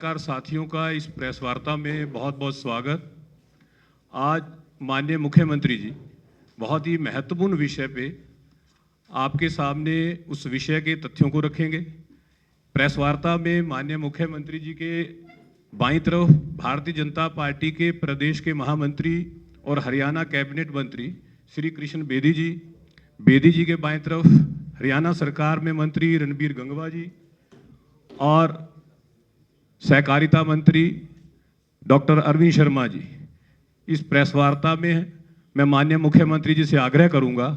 पत्रकार साथियों का इस प्रेस वार्ता में बहुत बहुत स्वागत। आज माननीय मुख्यमंत्री जी बहुत ही महत्वपूर्ण विषय पे आपके सामने उस विषय के तथ्यों को रखेंगे। प्रेस वार्ता में माननीय मुख्यमंत्री जी के बाईं तरफ भारतीय जनता पार्टी के प्रदेश के महामंत्री और हरियाणा कैबिनेट मंत्री श्री कृष्ण बेदी जी के बाईं तरफ हरियाणा सरकार में मंत्री रणबीर गंगवा जी और सहकारिता मंत्री डॉक्टर अरविंद शर्मा जी इस प्रेस वार्ता में हैं। मैं माननीय मुख्यमंत्री जी से आग्रह करूंगा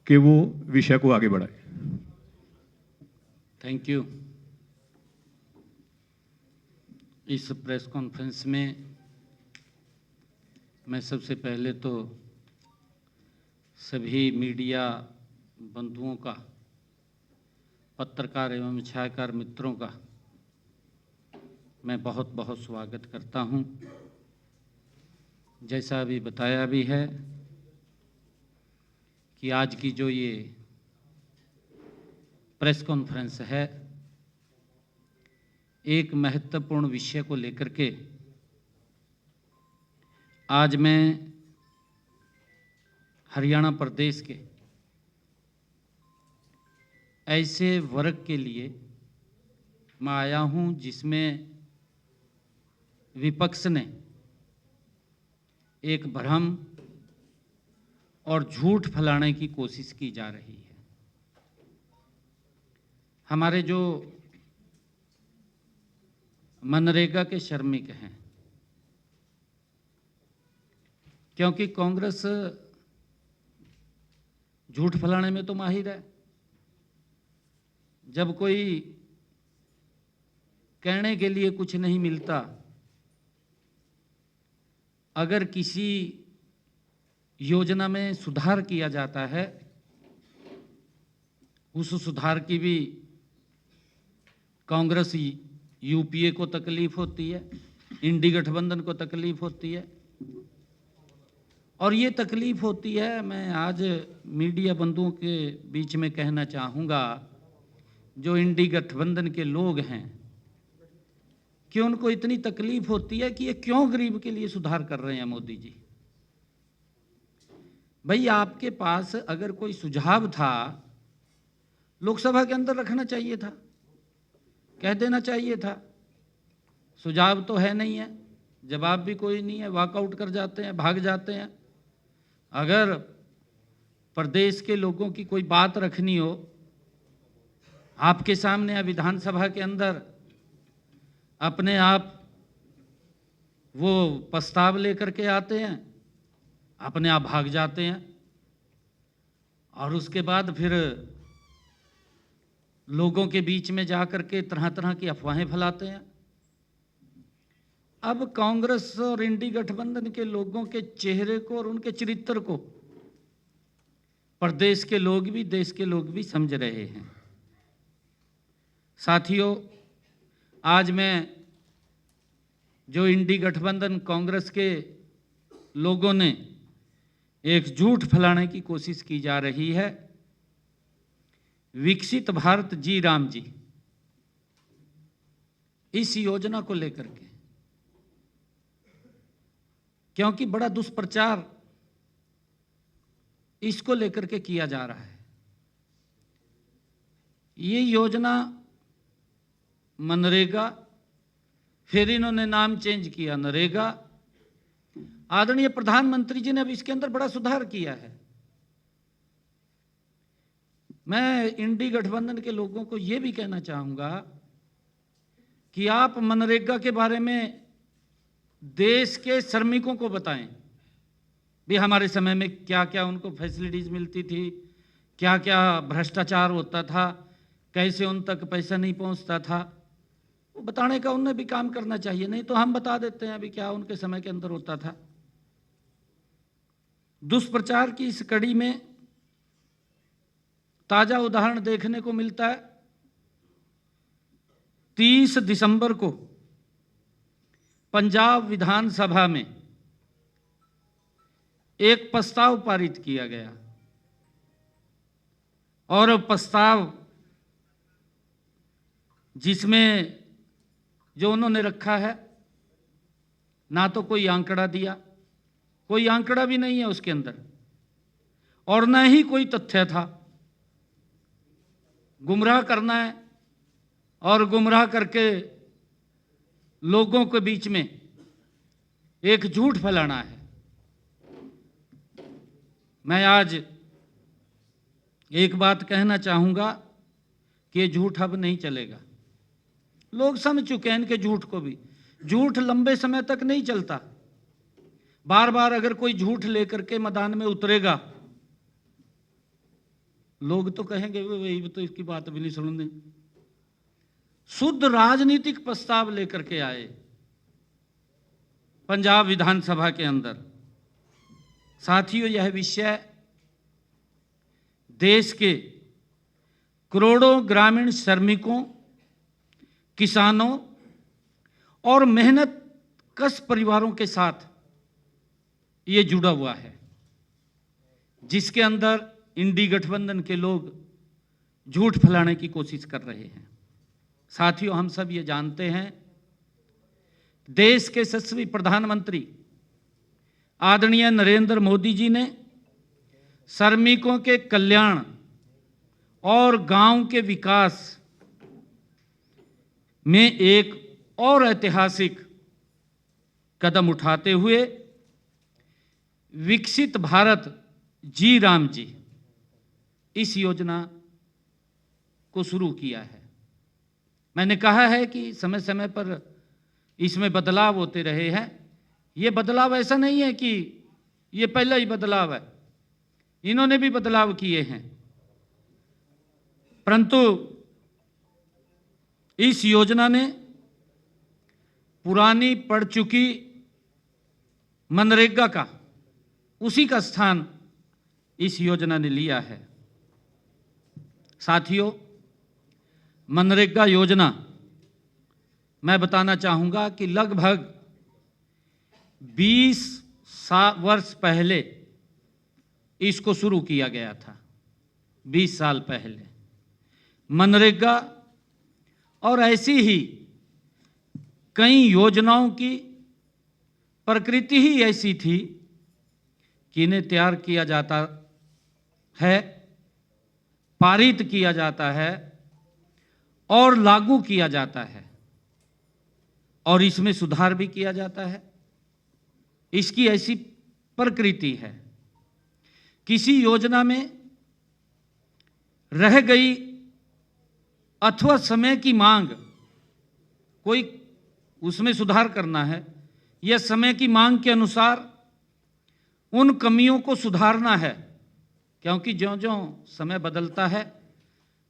कि वो विषय को आगे बढ़ाएं। Thank you. इस प्रेस कॉन्फ्रेंस में मैं सबसे पहले तो सभी मीडिया बंधुओं का, पत्रकार एवं छायाकार मित्रों का मैं बहुत बहुत स्वागत करता हूं। जैसा अभी बताया भी है कि आज की जो ये प्रेस कॉन्फ्रेंस है, एक महत्वपूर्ण विषय को लेकर के आज मैं हरियाणा प्रदेश के ऐसे वर्ग के लिए मैं आया हूं जिसमें विपक्ष ने एक भ्रम और झूठ फैलाने की कोशिश की जा रही है। हमारे जो मनरेगा के श्रमिक हैं, क्योंकि कांग्रेस झूठ फैलाने में तो माहिर है। जब कोई कहने के लिए कुछ नहीं मिलता, अगर किसी योजना में सुधार किया जाता है, उस सुधार की भी कांग्रेस यूपीए को तकलीफ होती है, इंडी गठबंधन को तकलीफ होती है और ये तकलीफ होती है। मैं आज मीडिया बंधुओं के बीच में कहना चाहूँगा, जो इंडी गठबंधन के लोग हैं, कि उनको इतनी तकलीफ होती है कि ये क्यों गरीब के लिए सुधार कर रहे हैं मोदी जी। भाई, आपके पास अगर कोई सुझाव था, लोकसभा के अंदर रखना चाहिए था, कह देना चाहिए था। सुझाव तो है नहीं है, जवाब भी कोई नहीं है, वॉकआउट कर जाते हैं, भाग जाते हैं। अगर प्रदेश के लोगों की कोई बात रखनी हो, आपके सामने या विधानसभा के अंदर अपने आप वो प्रस्ताव लेकर के आते हैं, अपने आप भाग जाते हैं और उसके बाद फिर लोगों के बीच में जाकर के तरह तरह की अफवाहें फैलाते हैं। अब कांग्रेस और इंडी गठबंधन के लोगों के चेहरे को और उनके चरित्र को प्रदेश के लोग भी, देश के लोग भी समझ रहे हैं। साथियों, आज मैं जो इंडी गठबंधन कांग्रेस के लोगों ने एक झूठ फैलाने की कोशिश की जा रही है, विकसित भारत जी राम जी, इस योजना को लेकर के, क्योंकि बड़ा दुष्प्रचार इसको लेकर के किया जा रहा है। ये योजना मनरेगा, फिर इन्होंने नाम चेंज किया नरेगा। आदरणीय प्रधानमंत्री जी ने अब इसके अंदर बड़ा सुधार किया है। मैं इंडी गठबंधन के लोगों को यह भी कहना चाहूंगा कि आप मनरेगा के बारे में देश के श्रमिकों को बताएं भी हमारे समय में क्या क्या उनको फैसिलिटीज मिलती थी, क्या क्या भ्रष्टाचार होता था, कैसे उन तक पैसा नहीं पहुंचता था। वो बताने का उन्हें भी काम करना चाहिए, नहीं तो हम बता देते हैं अभी क्या उनके समय के अंदर होता था। दुष्प्रचार की इस कड़ी में ताजा उदाहरण देखने को मिलता है। 30 दिसंबर को पंजाब विधानसभा में एक प्रस्ताव पारित किया गया और प्रस्ताव जिसमें जो उन्होंने रखा है, ना तो कोई आंकड़ा दिया, कोई आंकड़ा भी नहीं है उसके अंदर, और न ही कोई तथ्य था। गुमराह करना है और गुमराह करके लोगों के बीच में एक झूठ फैलाना है। मैं आज एक बात कहना चाहूंगा कि ये झूठ अब नहीं चलेगा। लोग समझ चुके हैं इनके झूठ को भी। झूठ लंबे समय तक नहीं चलता। बार बार अगर कोई झूठ लेकर के मैदान में उतरेगा, लोग तो कहेंगे वही तो इसकी बात भी नहीं सुननी। शुद्ध राजनीतिक प्रस्ताव लेकर के आए पंजाब विधानसभा के अंदर। साथियों, यह विषय देश के करोड़ों ग्रामीण श्रमिकों, किसानों और मेहनत कश परिवारों के साथ ये जुड़ा हुआ है, जिसके अंदर इंडी गठबंधन के लोग झूठ फैलाने की कोशिश कर रहे हैं। साथियों, हम सब ये जानते हैं, देश के यशस्वी प्रधानमंत्री आदरणीय नरेंद्र मोदी जी ने श्रमिकों के कल्याण और गांव के विकास में एक और ऐतिहासिक कदम उठाते हुए विकसित भारत जी राम जी इस योजना को शुरू किया है। मैंने कहा है कि समय समय पर इसमें बदलाव होते रहे हैं। ये बदलाव ऐसा नहीं है कि ये पहला ही बदलाव है, इन्होंने भी बदलाव किए हैं, परंतु इस योजना ने पुरानी पड़ चुकी मनरेगा का उसी का स्थान इस योजना ने लिया है। साथियों, मनरेगा योजना मैं बताना चाहूंगा कि लगभग 20 वर्ष पहले इसको शुरू किया गया था। 20 साल पहले मनरेगा और ऐसी ही कई योजनाओं की प्रकृति ही ऐसी थी कि इन्हें तैयार किया जाता है, पारित किया जाता है और लागू किया जाता है, और इसमें सुधार भी किया जाता है। इसकी ऐसी प्रकृति है। किसी योजना में रह गई अथवा समय की मांग, कोई उसमें सुधार करना है या समय की मांग के अनुसार उन कमियों को सुधारना है, क्योंकि ज्यों-ज्यों समय बदलता है,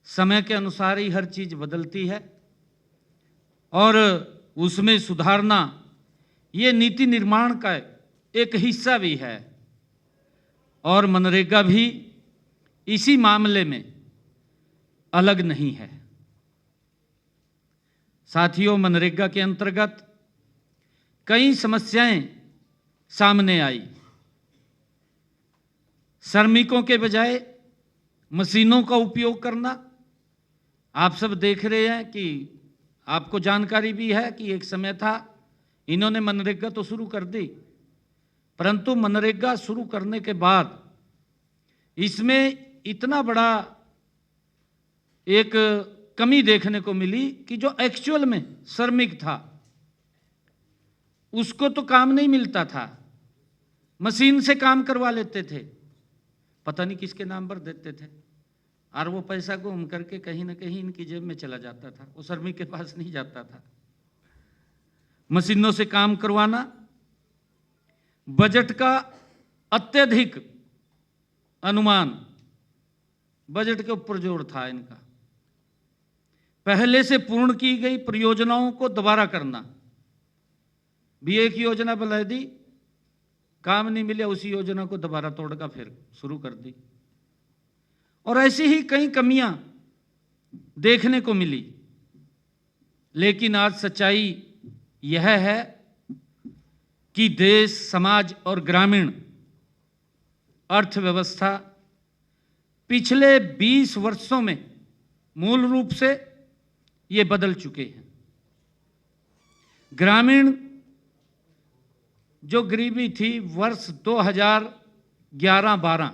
समय के अनुसार ही हर चीज़ बदलती है, और उसमें सुधारना ये नीति निर्माण का एक हिस्सा भी है। और मनरेगा भी इसी मामले में अलग नहीं है। साथियों, मनरेगा के अंतर्गत कई समस्याएं सामने आई। श्रमिकों के बजाय मशीनों का उपयोग करना। आप सब देख रहे हैं कि आपको जानकारी भी है कि एक समय था, इन्होंने मनरेगा तो शुरू कर दी, परंतु मनरेगा शुरू करने के बाद इसमें इतना बड़ा एक कमी देखने को मिली कि जो एक्चुअल में श्रमिक था उसको तो काम नहीं मिलता था, मशीन से काम करवा लेते थे, पता नहीं किसके नाम पर देते थे, और वो पैसा घूम करके कहीं ना कहीं इनकी जेब में चला जाता था, वो श्रमिक के पास नहीं जाता था। मशीनों से काम करवाना, बजट का अत्यधिक अनुमान, बजट के ऊपर जोर था इनका। पहले से पूर्ण की गई परियोजनाओं को दोबारा करना, भी एक योजना बना दी, काम नहीं मिला, उसी योजना को दोबारा तोड़कर फिर शुरू कर दी। और ऐसी ही कई कमियां देखने को मिली। लेकिन आज सच्चाई यह है कि देश, समाज और ग्रामीण अर्थव्यवस्था पिछले 20 वर्षों में मूल रूप से ये बदल चुके हैं। ग्रामीण जो गरीबी थी वर्ष 2011-12,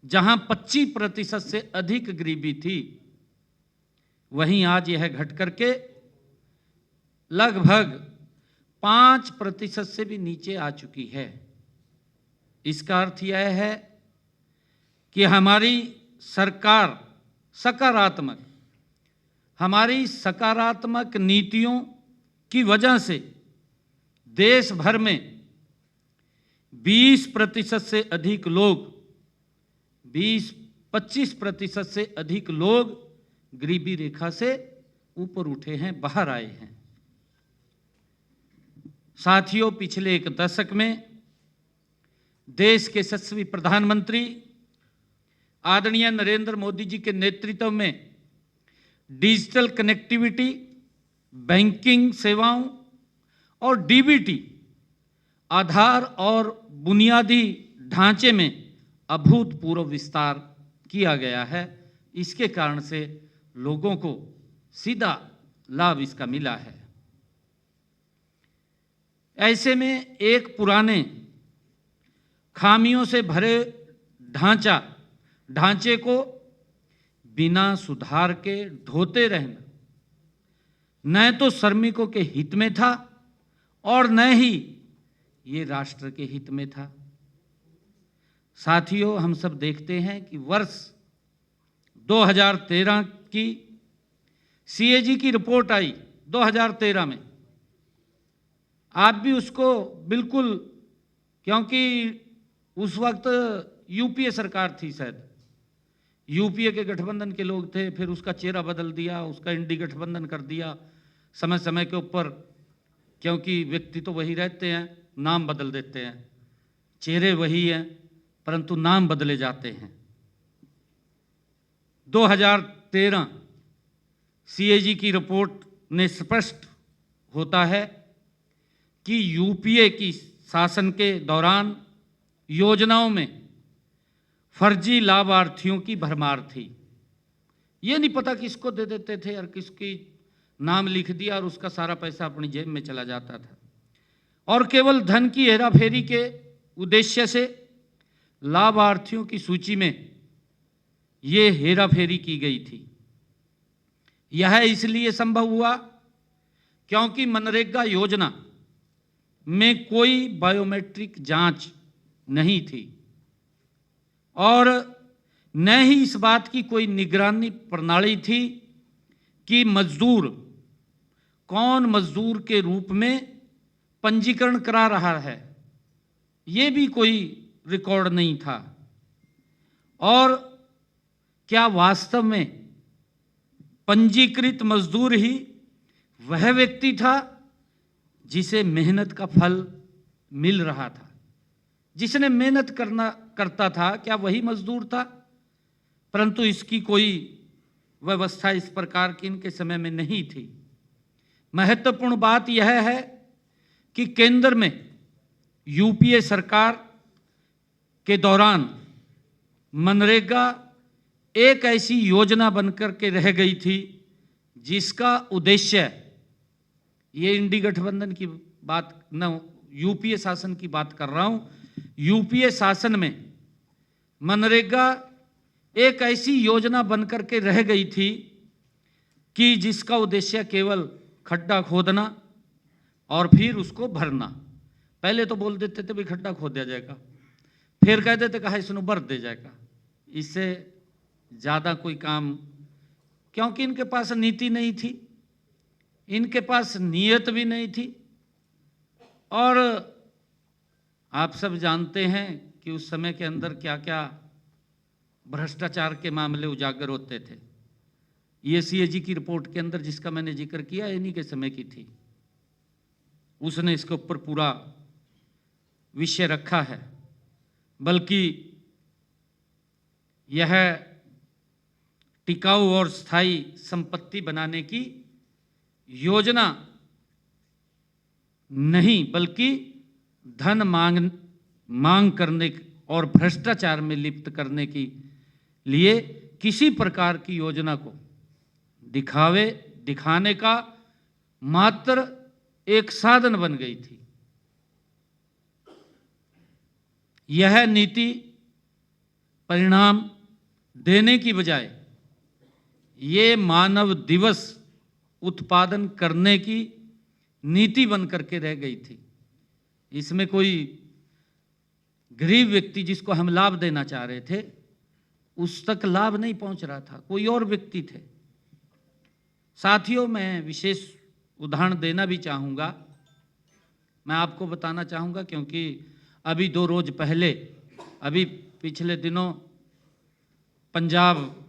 जहां 25% से अधिक गरीबी थी, वहीं आज यह घट करके लगभग 5% से भी नीचे आ चुकी है। इसका अर्थ यह है कि हमारी सरकार सकारात्मक नीतियों की वजह से देश भर में 20% से अधिक लोग 25% से अधिक लोग गरीबी रेखा से ऊपर उठे हैं, बाहर आए हैं। साथियों, पिछले एक दशक में देश के यशस्वी प्रधानमंत्री आदरणीय नरेंद्र मोदी जी के नेतृत्व में डिजिटल कनेक्टिविटी, बैंकिंग सेवाओं और डीबीटी आधार और बुनियादी ढांचे में अभूतपूर्व विस्तार किया गया है। इसके कारण से लोगों को सीधा लाभ इसका मिला है। ऐसे में एक पुराने खामियों से भरे ढांचे को बिना सुधार के ढोते रहना न तो श्रमिकों के हित में था और न ही ये राष्ट्र के हित में था। साथियों, हम सब देखते हैं कि वर्ष 2013 की सीएजी की रिपोर्ट आई 2013 में। आप भी उसको बिल्कुल, क्योंकि उस वक्त यूपीए सरकार थी, शायद यूपीए के गठबंधन के लोग थे, फिर उसका चेहरा बदल दिया, उसका इंडी गठबंधन कर दिया समय समय के ऊपर, क्योंकि व्यक्ति तो वही रहते हैं, नाम बदल देते हैं, चेहरे वही हैं परंतु नाम बदले जाते हैं। 2013 सीएजी की रिपोर्ट ने स्पष्ट होता है कि यूपीए की शासन के दौरान योजनाओं में फर्जी लाभार्थियों की भरमार थी। ये नहीं पता किसको दे देते थे और किसकी नाम लिख दिया और उसका सारा पैसा अपनी जेब में चला जाता था, और केवल धन की हेराफेरी के उद्देश्य से लाभार्थियों की सूची में ये हेराफेरी की गई थी। यह इसलिए संभव हुआ क्योंकि मनरेगा योजना में कोई बायोमेट्रिक जांच नहीं थी और न ही इस बात की कोई निगरानी प्रणाली थी कि कौन मजदूर के रूप में पंजीकरण करा रहा है, ये भी कोई रिकॉर्ड नहीं था। और क्या वास्तव में पंजीकृत मजदूर ही वह व्यक्ति था जिसे मेहनत का फल मिल रहा था? जिसने मेहनत करता था, क्या वही मजदूर था? परंतु इसकी कोई व्यवस्था इस प्रकार की इनके समय में नहीं थी। महत्वपूर्ण बात यह है कि केंद्र में यूपीए सरकार के दौरान मनरेगा एक ऐसी योजना बनकर के रह गई थी जिसका उद्देश्य, ये इंडी गठबंधन की बात न, यूपीए शासन की बात कर रहा हूं, यूपीए शासन में मनरेगा एक ऐसी योजना बनकर के रह गई थी कि जिसका उद्देश्य केवल खड्डा खोदना और फिर उसको भरना। पहले तो बोल देते थे भाई खड्डा खोद दिया जाएगा, फिर कह देते कहा इसमें भर दे जाएगा। इससे ज़्यादा कोई काम, क्योंकि इनके पास नीति नहीं थी, इनके पास नीयत भी नहीं थी। और आप सब जानते हैं कि उस समय के अंदर क्या क्या भ्रष्टाचार के मामले उजागर होते थे। ये सीएजी की रिपोर्ट के अंदर जिसका मैंने जिक्र किया, इन्हीं के समय की थी। उसने इसके ऊपर पूरा विषय रखा है। बल्कि यह टिकाऊ और स्थायी संपत्ति बनाने की योजना नहीं, बल्कि धन मांग करने और भ्रष्टाचार में लिप्त करने के लिए किसी प्रकार की योजना को दिखाने का मात्र एक साधन बन गई थी। यह नीति परिणाम देने की बजाय ये मानव दिवस उत्पादन करने की नीति बन करके रह गई थी। इसमें कोई गरीब व्यक्ति जिसको हम लाभ देना चाह रहे थे उस तक लाभ नहीं पहुंच रहा था, कोई और व्यक्ति थे। साथियों, मैं विशेष उदाहरण देना भी चाहूँगा। मैं आपको बताना चाहूँगा क्योंकि अभी 2 रोज पहले, अभी पिछले दिनों पंजाब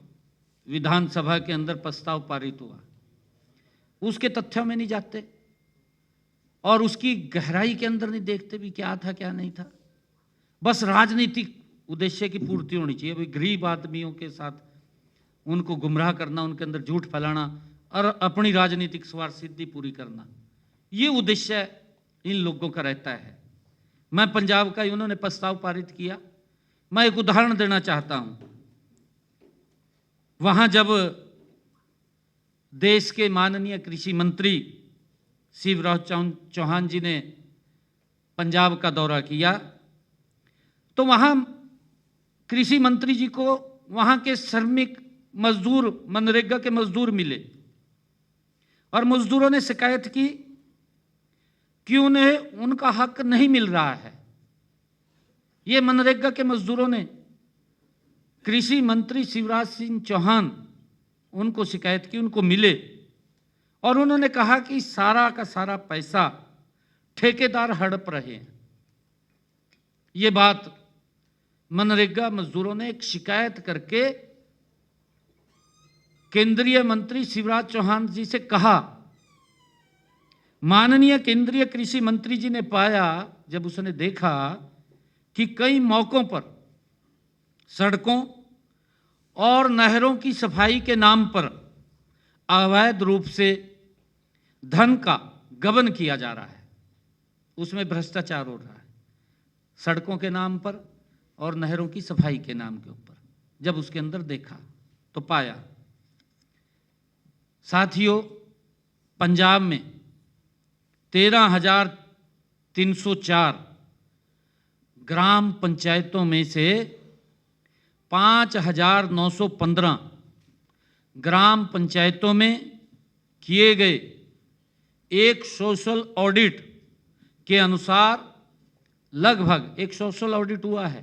विधानसभा के अंदर प्रस्ताव पारित हुआ। उसके तथ्यों में नहीं जाते और उसकी गहराई के अंदर नहीं देखते भी क्या था क्या नहीं था। बस राजनीतिक उद्देश्य की पूर्ति होनी चाहिए। अभी गरीब आदमियों के साथ उनको गुमराह करना, उनके अंदर झूठ फैलाना और अपनी राजनीतिक स्वार्थ सिद्धि पूरी करना, ये उद्देश्य इन लोगों का रहता है। मैं पंजाब का उन्होंने प्रस्ताव पारित किया। मैं एक उदाहरण देना चाहता हूं। वहां जब देश के माननीय कृषि मंत्री शिवराज चौहान जी ने पंजाब का दौरा किया तो वहां कृषि मंत्री जी को वहां के श्रमिक मजदूर, मनरेगा के मजदूर मिले और मजदूरों ने शिकायत की कि उन्हें उनका हक नहीं मिल रहा है। ये मनरेगा के मजदूरों ने कृषि मंत्री शिवराज सिंह चौहान उनको शिकायत की, उनको मिले और उन्होंने कहा कि सारा का सारा पैसा ठेकेदार हड़प रहे हैं। ये बात मनरेगा मजदूरों ने एक शिकायत करके केंद्रीय मंत्री शिवराज चौहान जी से कहा। माननीय केंद्रीय कृषि मंत्री जी ने पाया, जब उसने देखा कि कई मौकों पर सड़कों और नहरों की सफाई के नाम पर अवैध रूप से धन का गबन किया जा रहा है, उसमें भ्रष्टाचार हो रहा है, सड़कों के नाम पर और नहरों की सफाई के नाम के ऊपर। जब उसके अंदर देखा तो पाया, साथियों, पंजाब में 13,304 ग्राम पंचायतों में से 5,915 ग्राम पंचायतों में किए गए एक सोशल ऑडिट के अनुसार, लगभग एक सोशल ऑडिट हुआ है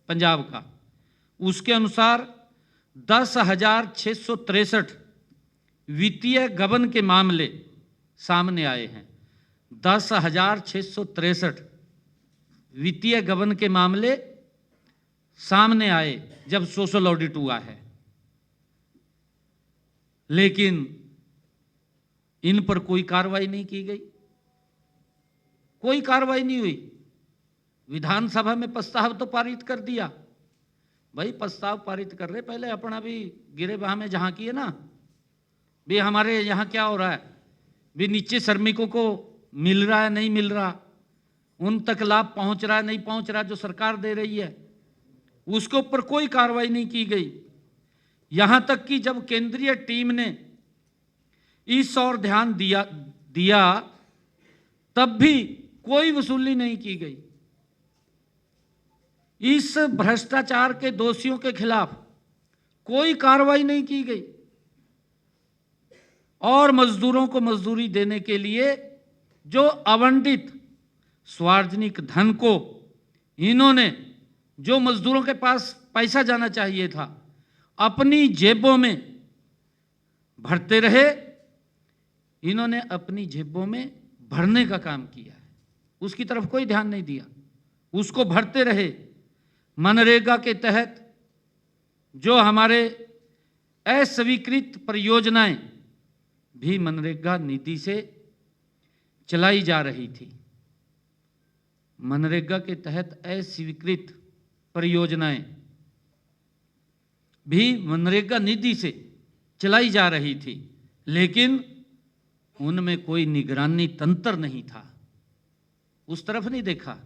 पंजाब का, उसके अनुसार 10,663 वित्तीय गबन के मामले सामने आए हैं। 10,663 वित्तीय गबन के मामले सामने आए जब सोशल ऑडिट हुआ है, लेकिन इन पर कोई कार्रवाई नहीं की गई, कोई कार्रवाई नहीं हुई। विधानसभा में प्रस्ताव तो पारित कर दिया। भाई, प्रस्ताव पारित कर रहे, पहले अपना भी गिरे बाह में झांकिए ना, भी हमारे यहाँ क्या हो रहा है, भी नीचे श्रमिकों को मिल रहा है नहीं मिल रहा, उन तक लाभ पहुंच रहा है नहीं पहुंच रहा जो सरकार दे रही है, उसके ऊपर कोई कार्रवाई नहीं की गई। यहां तक कि जब केंद्रीय टीम ने इस ओर ध्यान दिया तब भी कोई वसूली नहीं की गई। इस भ्रष्टाचार के दोषियों के खिलाफ कोई कार्रवाई नहीं की गई और मजदूरों को मजदूरी देने के लिए जो आवंटित सार्वजनिक धन को इन्होंने, जो मजदूरों के पास पैसा जाना चाहिए था, अपनी जेबों में भरते रहे। इन्होंने अपनी जेबों में भरने का काम किया है, उसकी तरफ कोई ध्यान नहीं दिया, उसको भरते रहे। मनरेगा के तहत जो हमारे अस्वीकृत परियोजनाएं भी मनरेगा नीति से चलाई जा रही थी। मनरेगा के तहत अस्वीकृत परियोजनाएं भी मनरेगा निधि से चलाई जा रही थी, लेकिन उनमें कोई निगरानी तंत्र नहीं था, उस तरफ नहीं देखा,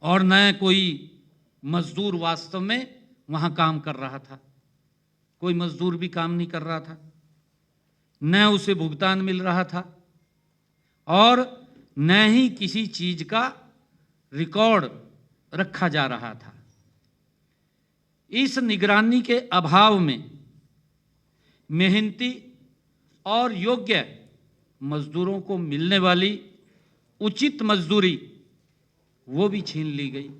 और न कोई मजदूर वास्तव में वहां काम कर रहा था। कोई मजदूर भी काम नहीं कर रहा था, न उसे भुगतान मिल रहा था, और न ही किसी चीज का रिकॉर्ड रखा जा रहा था। इस निगरानी के अभाव में मेहनती और योग्य मजदूरों को मिलने वाली उचित मजदूरी वो भी छीन ली गई।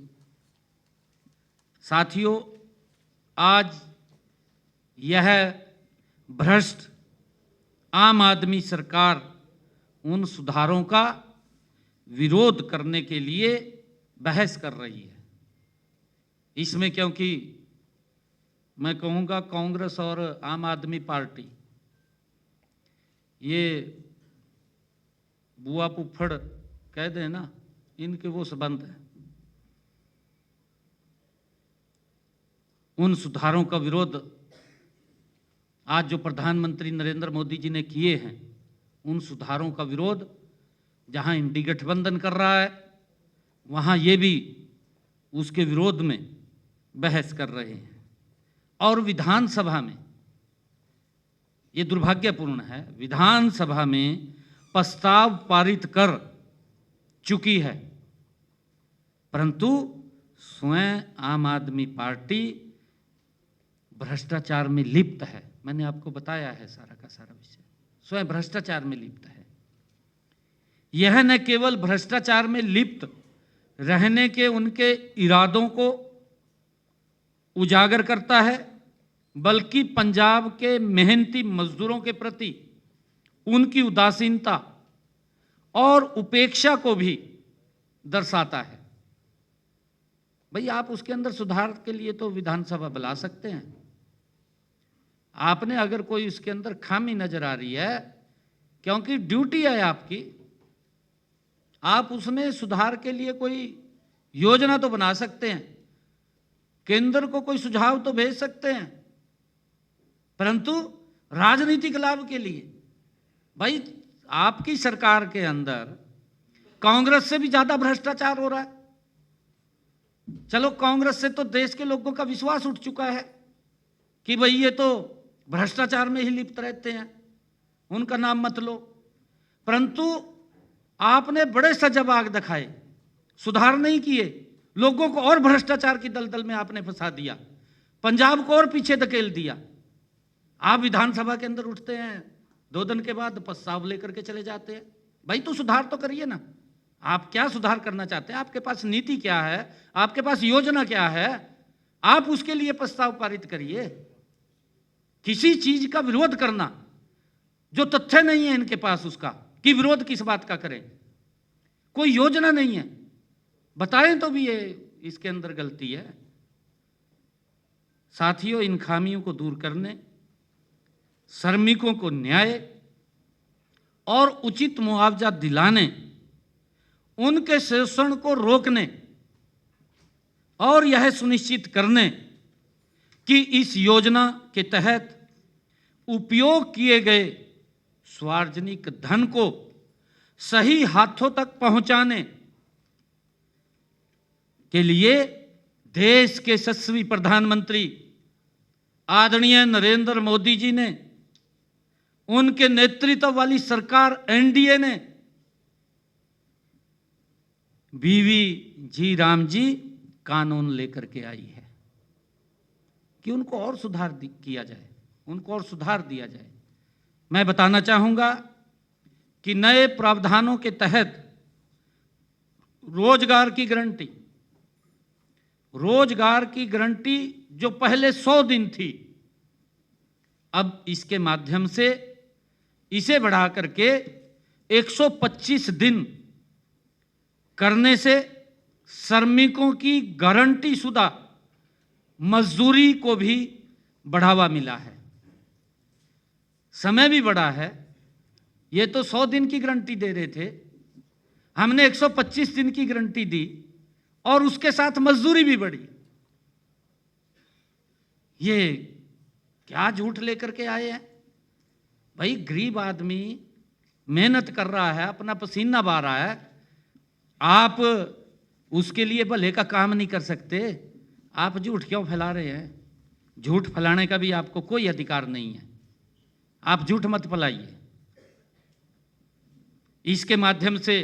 साथियों, आज यह भ्रष्ट आम आदमी सरकार उन सुधारों का विरोध करने के लिए बहस कर रही है। इसमें क्योंकि मैं कहूँगा कांग्रेस और आम आदमी पार्टी ये बुआ फुफ्फड़ कह दें ना, इनके वो संबंध है। उन सुधारों का विरोध आज जो प्रधानमंत्री नरेंद्र मोदी जी ने किए हैं, उन सुधारों का विरोध जहां इंडी गठबंधन कर रहा है, वहां ये भी उसके विरोध में बहस कर रहे हैं। और विधानसभा में ये दुर्भाग्यपूर्ण है, विधानसभा में प्रस्ताव पारित कर चुकी है, परंतु स्वयं आम आदमी पार्टी भ्रष्टाचार में लिप्त है। मैंने आपको बताया है सारा का सारा विषय, स्वयं भ्रष्टाचार में लिप्त है। यह न केवल भ्रष्टाचार में लिप्त रहने के उनके इरादों को उजागर करता है, बल्कि पंजाब के मेहनती मजदूरों के प्रति उनकी उदासीनता और उपेक्षा को भी दर्शाता है। भाई, आप उसके अंदर सुधार के लिए तो विधानसभा बुला सकते हैं। आपने अगर कोई उसके अंदर खामी नजर आ रही है, क्योंकि ड्यूटी है आपकी, आप उसमें सुधार के लिए कोई योजना तो बना सकते हैं, केंद्र को कोई सुझाव तो भेज सकते हैं, परंतु राजनीतिक लाभ के लिए भाई आपकी सरकार के अंदर कांग्रेस से भी ज्यादा भ्रष्टाचार हो रहा है। चलो, कांग्रेस से तो देश के लोगों का विश्वास उठ चुका है कि भाई ये तो भ्रष्टाचार में ही लिप्त रहते हैं, उनका नाम मत लो, परंतु आपने बड़े सजग दिखाए, सुधार नहीं किए, लोगों को और भ्रष्टाचार की दलदल में आपने फंसा दिया, पंजाब को और पीछे धकेल दिया। आप विधानसभा के अंदर उठते हैं, 2 दिन के बाद प्रस्ताव लेकर के चले जाते हैं। भाई, तो सुधार तो करिए ना। आप क्या सुधार करना चाहते हैं? आपके पास नीति क्या है? आपके पास योजना क्या है? आप उसके लिए प्रस्ताव पारित करिए। किसी चीज का विरोध करना जो तथ्य नहीं है इनके पास, उसका कि विरोध किस बात का करें, कोई योजना नहीं है, बताएं तो भी ये इसके अंदर गलती है। साथियों, इन खामियों को दूर करने, श्रमिकों को न्याय और उचित मुआवजा दिलाने, उनके शोषण को रोकने और यह सुनिश्चित करने कि इस योजना के तहत उपयोग किए गए सार्वजनिक धन को सही हाथों तक पहुंचाने के लिए देश के यशस्वी प्रधानमंत्री आदरणीय नरेंद्र मोदी जी ने, उनके नेतृत्व वाली सरकार एनडीए ने, बीवी जी राम जी कानून लेकर के आई है कि उनको और सुधार किया जाए, उनको और सुधार दिया जाए। मैं बताना चाहूंगा कि नए प्रावधानों के तहत रोजगार की गारंटी जो पहले 100 दिन थी, अब इसके माध्यम से इसे बढ़ा करके 125 दिन करने से श्रमिकों की गारंटी शुदा मजदूरी को भी बढ़ावा मिला है, समय भी बढ़ा है। ये तो 100 दिन की गारंटी दे रहे थे, हमने 125 दिन की गारंटी दी और उसके साथ मजदूरी भी बढ़ी। ये क्या झूठ लेकर के आए हैं? भाई, गरीब आदमी मेहनत कर रहा है, अपना पसीना बहा रहा है, आप उसके लिए भले का काम नहीं कर सकते? आप झूठ क्यों फैला रहे हैं? झूठ फैलाने का भी आपको कोई अधिकार नहीं है, आप झूठ मत फैलाइए। इसके माध्यम से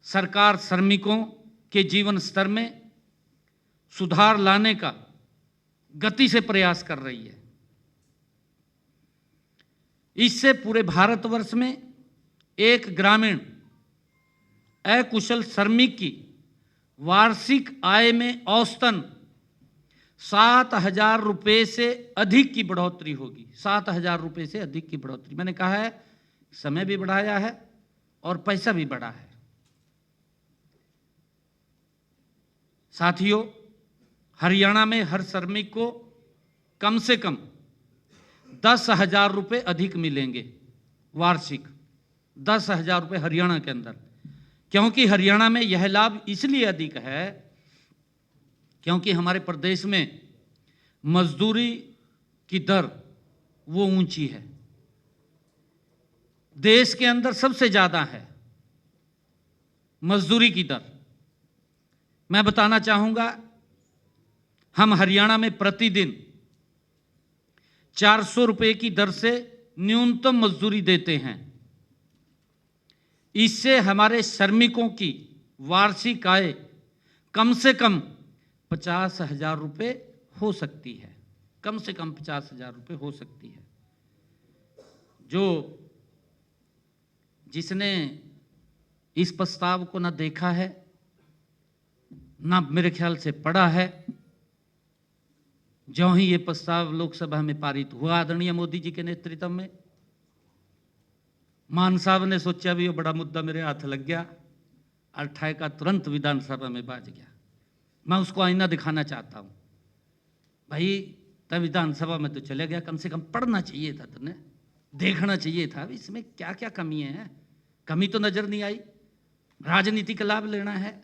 सरकार श्रमिकों के जीवन स्तर में सुधार लाने का गति से प्रयास कर रही है। इससे पूरे भारतवर्ष में एक ग्रामीण अकुशल श्रमिक की वार्षिक आय में औसतन 7,000 रुपये से अधिक की बढ़ोतरी होगी। 7,000 रुपये से अधिक की बढ़ोतरी। मैंने कहा है समय भी बढ़ाया है और पैसा भी बढ़ा है। साथियों, हरियाणा में हर श्रमिक को कम से कम 10,000 रुपये अधिक मिलेंगे वार्षिक। 10,000 रुपये हरियाणा के अंदर। क्योंकि हरियाणा में यह लाभ इसलिए अधिक है क्योंकि हमारे प्रदेश में मजदूरी की दर वो ऊंची है, देश के अंदर सबसे ज्यादा है मजदूरी की दर। मैं बताना चाहूंगा, हम हरियाणा में प्रतिदिन 400 रुपये की दर से न्यूनतम मजदूरी देते हैं। इससे हमारे श्रमिकों की वार्षिक आय कम से कम 50,000 रुपये हो सकती है। कम से कम 50,000 रुपये हो सकती है। जिसने इस प्रस्ताव को ना देखा है ना मेरे ख्याल से पढ़ा है, जो ही ये प्रस्ताव लोकसभा में पारित हुआ आदरणीय मोदी जी के नेतृत्व में, मान साहब ने सोचा भी ये बड़ा मुद्दा मेरे हाथ लग गया और ठाए का तुरंत विधानसभा में बाज गया। मैं उसको आईना दिखाना चाहता हूं, भाई तब विधानसभा में तो चले गया, कम से कम पढ़ना चाहिए था, तुमने देखना चाहिए था इसमें क्या क्या कमी है। कमी तो नजर नहीं आई। राजनीति का लाभ लेना है,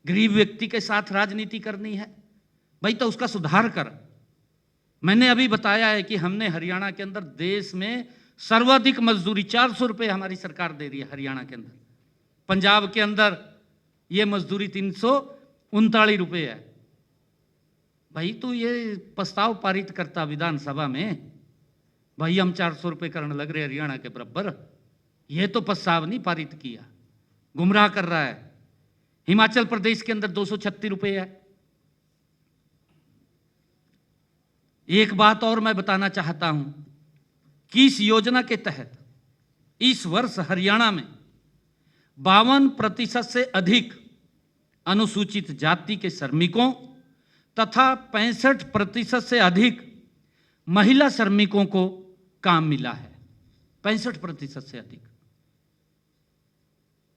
गरीब व्यक्ति के साथ राजनीति करनी है, भाई तो उसका सुधार कर। मैंने अभी बताया है कि हमने हरियाणा के अंदर देश में सर्वाधिक मजदूरी 400 रुपये हमारी सरकार दे रही है हरियाणा के अंदर। पंजाब के अंदर ये मजदूरी 339 रुपये है। भाई तो ये प्रस्ताव पारित करता विधानसभा में, भाई हम 400 रुपये करने लग रहे हरियाणा के बराबर, ये तो प्रस्ताव नहीं पारित किया, गुमराह कर रहा है। हिमाचल प्रदेश के अंदर 236 रुपये है। एक बात और मैं बताना चाहता हूं कि इस योजना के तहत इस वर्ष हरियाणा में 52% से अधिक अनुसूचित जाति के श्रमिकों तथा 65% से अधिक महिला श्रमिकों को काम मिला है। 65% से अधिक।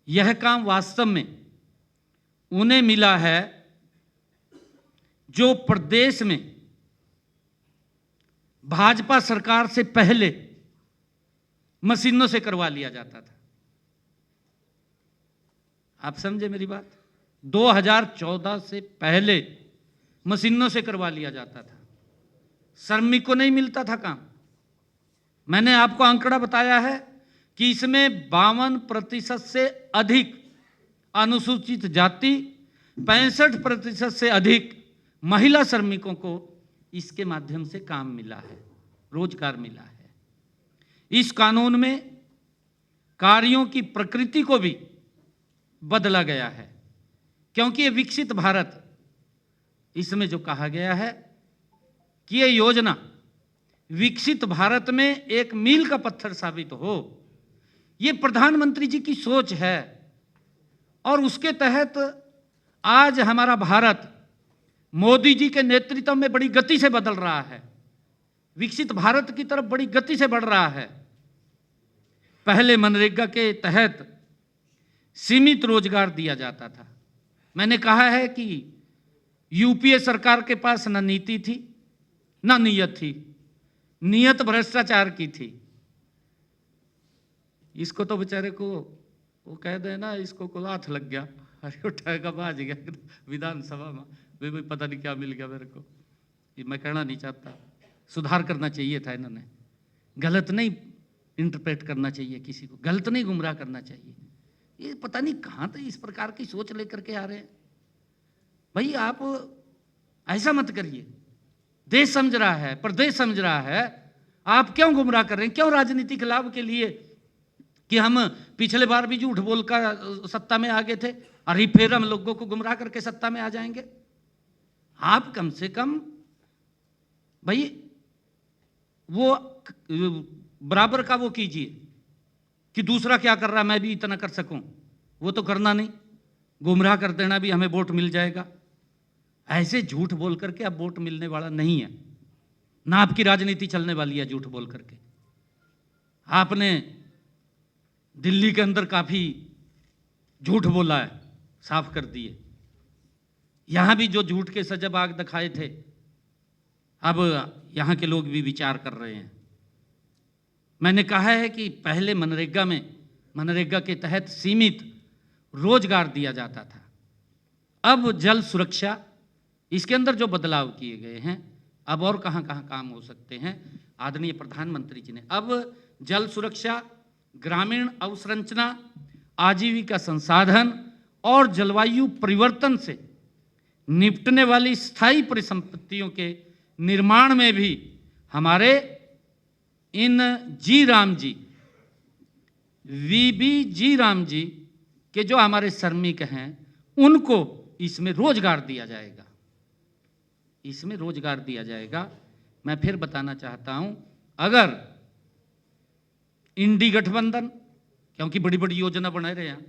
यह काम वास्तव में उन्हें मिला है जो प्रदेश में भाजपा सरकार से पहले मशीनों से करवा लिया जाता था। आप समझे मेरी बात? 2014 से पहले मशीनों से करवा लिया जाता था, श्रमिक को नहीं मिलता था काम। मैंने आपको आंकड़ा बताया है कि इसमें 52% से अधिक अनुसूचित जाति, 65% से अधिक महिला श्रमिकों को इसके माध्यम से काम मिला है, रोजगार मिला है। इस कानून में कार्यों की प्रकृति को भी बदला गया है, क्योंकि ये विकसित भारत, इसमें जो कहा गया है कि ये योजना विकसित भारत में एक मील का पत्थर साबित हो, ये प्रधानमंत्री जी की सोच है। और उसके तहत आज हमारा भारत मोदी जी के नेतृत्व में बड़ी गति से बदल रहा है, विकसित भारत की तरफ बड़ी गति से बढ़ रहा है। पहले मनरेगा के तहत सीमित रोजगार दिया जाता था। मैंने कहा है कि यूपीए सरकार के पास न नीति थी न नीयत थी, नीयत भ्रष्टाचार की थी। इसको तो बेचारे को वो कह देना, इसको को हाथ लग गया, अरे उठाएगा बाज गया विधानसभा में, भाई पता नहीं क्या मिल गया मेरे को। ये मैं कहना नहीं चाहता, सुधार करना चाहिए था इन्होंने, गलत नहीं इंटरप्रेट करना चाहिए, किसी को गलत नहीं गुमराह करना चाहिए। ये पता नहीं कहाँ तक इस प्रकार की सोच लेकर के आ रहे हैं। भाई आप ऐसा मत करिए, देश समझ रहा है, प्रदेश समझ रहा है, आप क्यों गुमराह कर रहे हैं? क्यों राजनीतिक लाभ के लिए कि हम पिछले बार भी झूठ बोलकर सत्ता में आ गए थे, अरे फिर हम लोगों को गुमराह करके सत्ता में आ जाएंगे। आप कम से कम भाई वो बराबर का वो कीजिए कि दूसरा क्या कर रहा है मैं भी इतना कर सकूं, वो तो करना नहीं। गुमराह कर देना भी हमें वोट मिल जाएगा, ऐसे झूठ बोल करके अब वोट मिलने वाला नहीं है, ना आपकी राजनीति चलने वाली है झूठ बोल करके। आपने दिल्ली के अंदर काफी झूठ बोला है, साफ कर दिए। यहां भी जो झूठ के सजग आग दिखाए थे, अब यहां के लोग भी विचार कर रहे हैं। मैंने कहा है कि पहले मनरेगा के तहत सीमित रोजगार दिया जाता था, अब जल सुरक्षा, इसके अंदर जो बदलाव किए गए हैं, अब और कहां कहां काम हो सकते हैं। आदरणीय प्रधानमंत्री जी ने अब जल सुरक्षा, ग्रामीण अवसंरचना, आजीविका संसाधन और जलवायु परिवर्तन से निपटने वाली स्थायी परिसंपत्तियों के निर्माण में भी हमारे इन वीबी जी राम जी के जो हमारे श्रमिक हैं, उनको इसमें रोजगार दिया जाएगा, इसमें रोजगार दिया जाएगा। मैं फिर बताना चाहता हूं, अगर इंडी गठबंधन, क्योंकि बड़ी बड़ी योजना बना रहे हैं,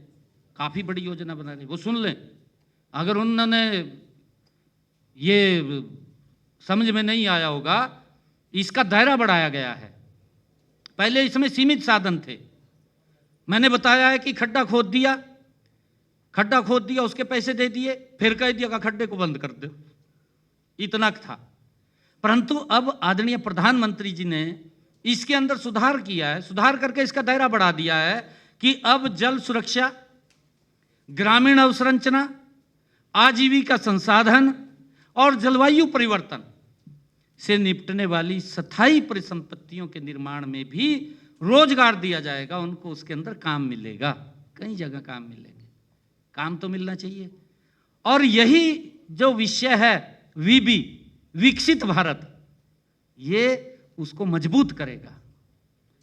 काफी बड़ी योजना बना रहे हैं, वो सुन लें। अगर उन्होंने ये समझ में नहीं आया होगा, इसका दायरा बढ़ाया गया है। पहले इसमें सीमित साधन थे, मैंने बताया है कि खड्डा खोद दिया, उसके पैसे दे दिए, फिर कह दिया कि खड्डे को बंद कर दो, इतना था। परंतु अब आदरणीय प्रधानमंत्री जी ने इसके अंदर सुधार किया है, सुधार करके इसका दायरा बढ़ा दिया है कि अब जल सुरक्षा, ग्रामीण अवसंरचना, आजीविका संसाधन और जलवायु परिवर्तन से निपटने वाली स्थायी परिसंपत्तियों के निर्माण में भी रोजगार दिया जाएगा। उनको उसके अंदर काम मिलेगा, कई जगह काम मिलेंगे, काम तो मिलना चाहिए। और यही जो विषय है वीबी, विकसित भारत, ये उसको मजबूत करेगा,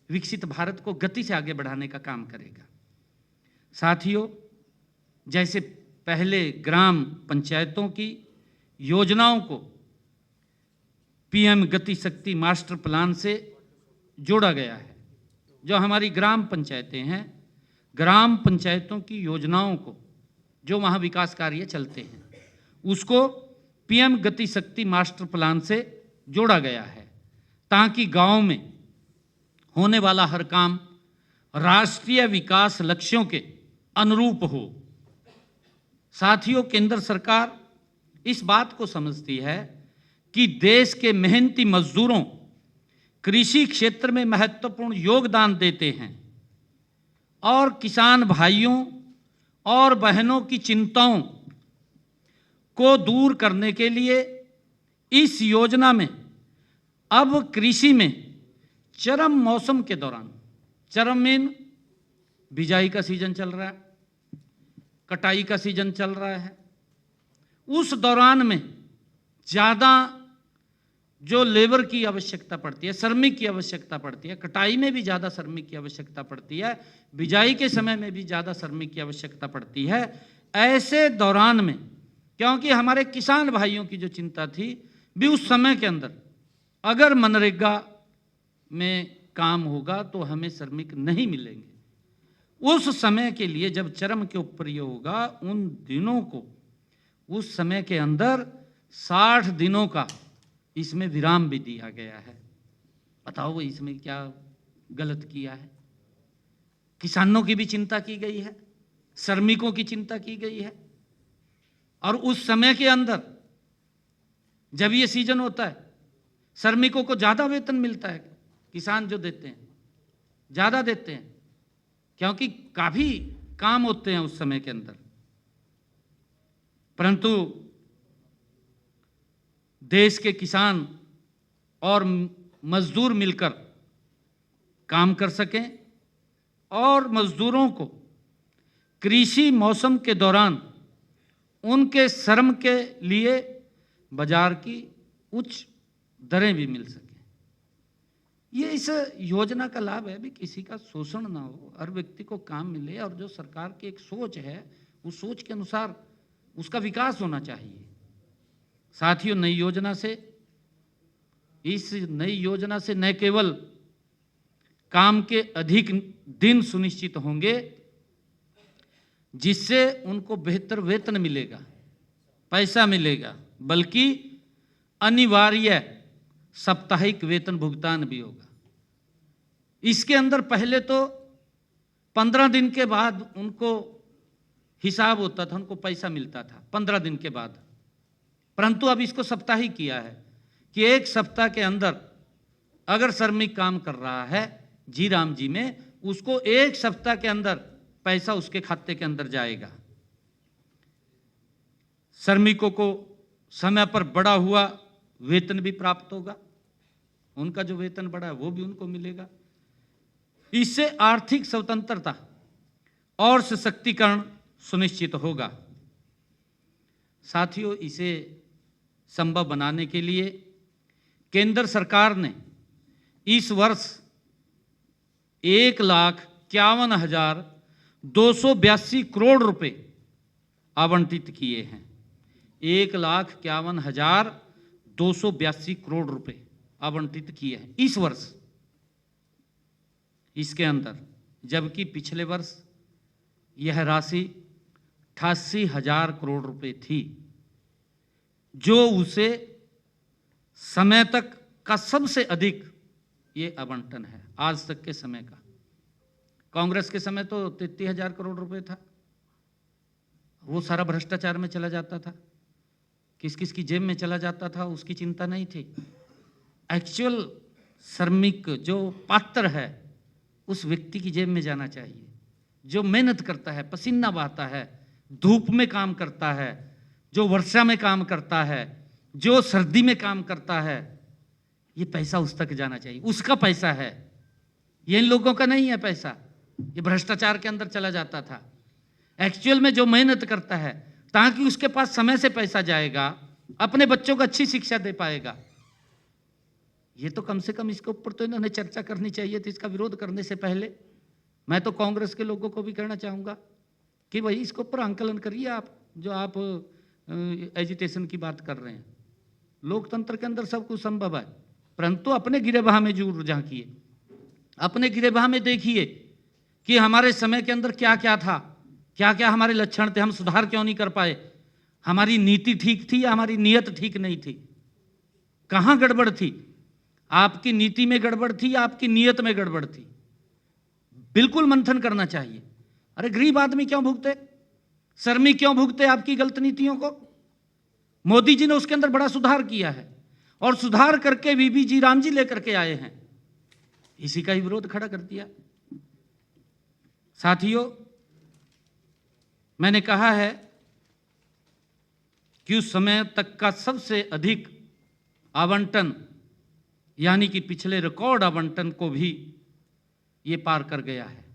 विकसित भारत को गति से आगे बढ़ाने का काम करेगा। साथियों, जैसे पहले ग्राम पंचायतों की योजनाओं को पीएम गति शक्ति मास्टर प्लान से जोड़ा गया है, जो हमारी ग्राम पंचायतें हैं, ग्राम पंचायतों की योजनाओं को, जो वहाँ विकास कार्य चलते हैं, उसको पीएम गति शक्ति मास्टर प्लान से जोड़ा गया है, ताकि गांव में होने वाला हर काम राष्ट्रीय विकास लक्ष्यों के अनुरूप हो। साथियों, केंद्र सरकार इस बात को समझती है कि देश के मेहनती मजदूरों कृषि क्षेत्र में महत्वपूर्ण योगदान देते हैं और किसान भाइयों और बहनों की चिंताओं को दूर करने के लिए इस योजना में अब कृषि में चरम मौसम के दौरान, चरम मीन बिजाई का सीजन चल रहा है, कटाई का सीजन चल रहा है, उस दौरान में ज़्यादा जो लेबर की आवश्यकता पड़ती है, श्रमिक की आवश्यकता पड़ती है, कटाई में भी ज़्यादा श्रमिक की आवश्यकता पड़ती है, बिजाई के समय में भी ज़्यादा श्रमिक की आवश्यकता पड़ती है। ऐसे दौरान में, क्योंकि हमारे किसान भाइयों की जो चिंता थी भी, उस समय के अंदर अगर मनरेगा में काम होगा तो हमें श्रमिक नहीं मिलेंगे, उस समय के लिए जब चरम के ऊपर ये होगा, उन दिनों को, उस समय के अंदर 60 दिनों का इसमें विराम भी दिया गया है। बताओ इसमें क्या गलत किया है? किसानों की भी चिंता की गई है, श्रमिकों की चिंता की गई है, और उस समय के अंदर जब ये सीजन होता है, श्रमिकों को ज़्यादा वेतन मिलता है, किसान जो देते हैं ज़्यादा देते हैं, क्योंकि काफ़ी काम होते हैं उस समय के अंदर। परंतु देश के किसान और मजदूर मिलकर काम कर सकें और मजदूरों को कृषि मौसम के दौरान उनके श्रम के लिए बाजार की उच्च दरें भी मिल सकें। ये इस योजना का लाभ है भी किसी का शोषण ना हो, हर व्यक्ति को काम मिले, और जो सरकार की एक सोच है उस सोच के अनुसार उसका विकास होना चाहिए। साथियों, इस नई योजना से न केवल काम के अधिक दिन सुनिश्चित होंगे जिससे उनको बेहतर वेतन मिलेगा, पैसा मिलेगा, बल्कि अनिवार्य साप्ताहिक वेतन भुगतान भी होगा। इसके अंदर पहले तो 15 दिन के बाद उनको हिसाब होता था, उनको पैसा मिलता था 15 दिन के बाद, परंतु अब इसको साप्ताहिक किया है कि एक सप्ताह के अंदर अगर श्रमिक काम कर रहा है जी राम जी में, उसको एक सप्ताह के अंदर पैसा उसके खाते के अंदर जाएगा। श्रमिकों को समय पर बढ़ा हुआ वेतन भी प्राप्त होगा, उनका जो वेतन बढ़ा है वो भी उनको मिलेगा। इससे आर्थिक स्वतंत्रता और सशक्तिकरण सुनिश्चित होगा। साथियों, इसे संभव बनाने के लिए केंद्र सरकार ने इस वर्ष 1,51,282 करोड़ रुपए आवंटित किए हैं। 1,51,282 करोड़ रुपए आवंटित किए हैं इस वर्ष, इसके अंदर, जबकि पिछले वर्ष यह राशि 88,000 करोड़ रुपए थी, जो उसे समय तक का सबसे अधिक ये आवंटन है आज तक के समय का। कांग्रेस के समय तो 33,000 करोड़ रुपए था, वो सारा भ्रष्टाचार में चला जाता था, किस किस की जेब में चला जाता था उसकी चिंता नहीं थी। एक्चुअल श्रमिक जो पात्र है उस व्यक्ति की जेब में जाना चाहिए, जो मेहनत करता है, पसीना बहाता है, धूप में काम करता है, जो वर्षा में काम करता है, जो सर्दी में काम करता है, ये पैसा उस तक जाना चाहिए, उसका पैसा है, ये इन लोगों का नहीं है पैसा, ये भ्रष्टाचार के अंदर चला जाता था। एक्चुअल में जो मेहनत करता है ताकि उसके पास समय से पैसा जाएगा, अपने बच्चों को अच्छी शिक्षा दे पाएगा, ये तो कम से कम इसके ऊपर तो इन्होंने चर्चा करनी चाहिए थी। इसका विरोध करने से पहले मैं तो कांग्रेस के लोगों को भी कहना चाहूँगा कि भाई इसके ऊपर आंकलन करिए आप, जो आप एजिटेशन की बात कर रहे हैं। लोकतंत्र के अंदर सब कुछ संभव है, परंतु अपने गिरेबान में जरूर झांकिए, अपने गिरेबान में देखिए कि हमारे समय के अंदर क्या क्या था, क्या क्या हमारे लक्षण थे, हम सुधार क्यों नहीं कर पाए, हमारी नीति ठीक थी या हमारी नीयत ठीक नहीं थी, कहाँ गड़बड़ थी, आपकी नीति में गड़बड़ थी या आपकी नीयत में गड़बड़ थी, बिल्कुल मंथन करना चाहिए। अरे गरीब आदमी क्यों भुगते, श्रमिक क्यों भुगते आपकी गलत नीतियों को? मोदी जी ने उसके अंदर बड़ा सुधार किया है, और सुधार करके वीबी जी राम जी लेकर के आए हैं, इसी का ही विरोध खड़ा कर दिया। साथियों, मैंने कहा है कि उस समय तक का सबसे अधिक आवंटन, यानी कि पिछले रिकॉर्ड आवंटन को भी ये पार कर गया है।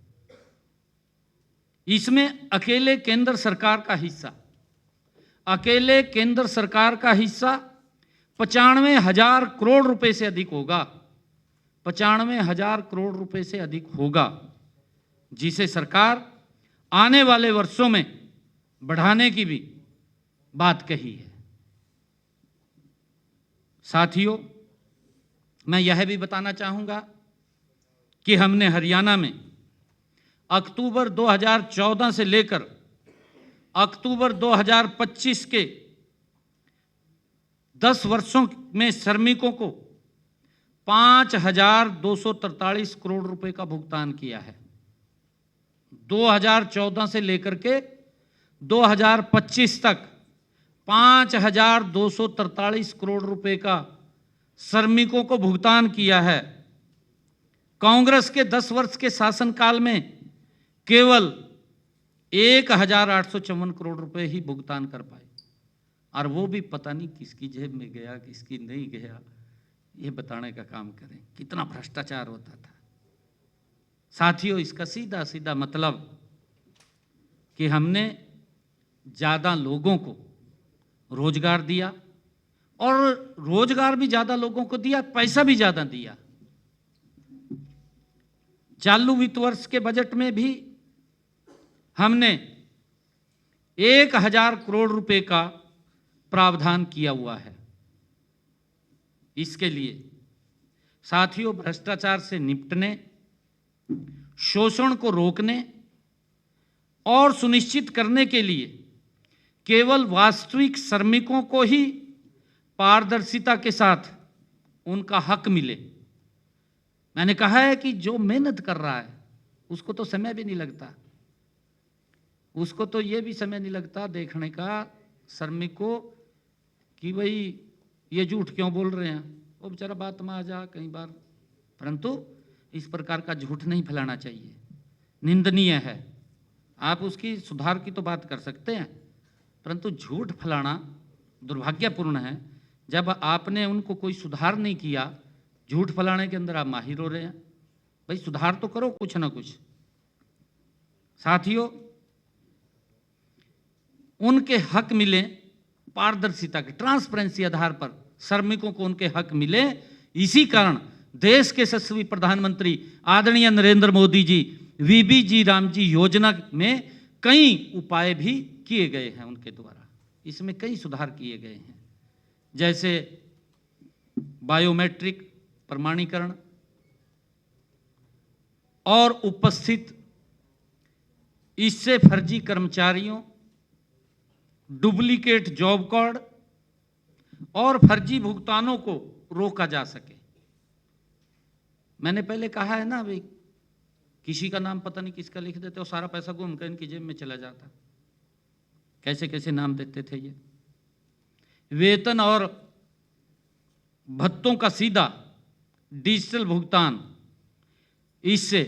इसमें अकेले केंद्र सरकार का हिस्सा 95,000 करोड़ रुपए से अधिक होगा, 95,000 करोड़ रुपए से अधिक होगा, जिसे सरकार आने वाले वर्षों में बढ़ाने की भी बात कही है। साथियों, मैं यह भी बताना चाहूँगा कि हमने हरियाणा में अक्टूबर 2014 से लेकर अक्टूबर 2025 के 10 वर्षों में श्रमिकों को 5,243 करोड़ रुपए का भुगतान किया है। 2014 से लेकर के 2025 तक 5,243 करोड़ रुपए का श्रमिकों को भुगतान किया है। कांग्रेस के 10 वर्ष के शासनकाल में केवल 1,854 करोड़ रुपए ही भुगतान कर पाए, और वो भी पता नहीं किसकी जेब में गया, किसकी नहीं गया, ये बताने का काम करें। कितना भ्रष्टाचार होता था। साथियों, इसका सीधा सीधा मतलब कि हमने ज़्यादा लोगों को रोजगार दिया, और रोजगार भी ज़्यादा लोगों को दिया, पैसा भी ज़्यादा दिया। चालू वित्त वर्ष के बजट में भी हमने 1000 करोड़ रुपए का प्रावधान किया हुआ है इसके लिए। साथियों, भ्रष्टाचार से निपटने, शोषण को रोकने और सुनिश्चित करने के लिए केवल वास्तविक श्रमिकों को ही पारदर्शिता के साथ उनका हक मिले। मैंने कहा है कि जो मेहनत कर रहा है उसको तो समय भी नहीं लगता, उसको तो ये भी समय नहीं लगता देखने का श्रमिक को कि भाई ये झूठ क्यों बोल रहे हैं, वो बेचारा बात में आ जा कई बार। परंतु इस प्रकार का झूठ नहीं फैलाना चाहिए, निंदनीय है। आप उसकी सुधार की तो बात कर सकते हैं, परंतु झूठ फैलाना दुर्भाग्यपूर्ण है। जब आपने उनको कोई सुधार नहीं किया, झूठ फैलाने के अंदर आप माहिर हो रहे हैं। भाई सुधार तो करो कुछ ना कुछ। साथियों, उनके हक मिले पारदर्शिता के, ट्रांसपेरेंसी आधार पर श्रमिकों को उनके हक मिले। इसी कारण देश के यशस्वी प्रधानमंत्री आदरणीय नरेंद्र मोदी जी वीबीजी रामजी योजना में कई उपाय भी किए गए हैं उनके द्वारा। इसमें कई सुधार किए गए हैं, जैसे बायोमेट्रिक प्रमाणीकरण और उपस्थित, इससे फर्जी कर्मचारियों, डुप्लीकेट जॉब कार्ड और फर्जी भुगतानों को रोका जा सके। मैंने पहले कहा है ना, भाई किसी का नाम पता नहीं किसका लिख देते और सारा पैसा घूम कर इनकी जेब में चला जाता। कैसे कैसे नाम देते थे ये। वेतन और भत्तों का सीधा डिजिटल भुगतान, इससे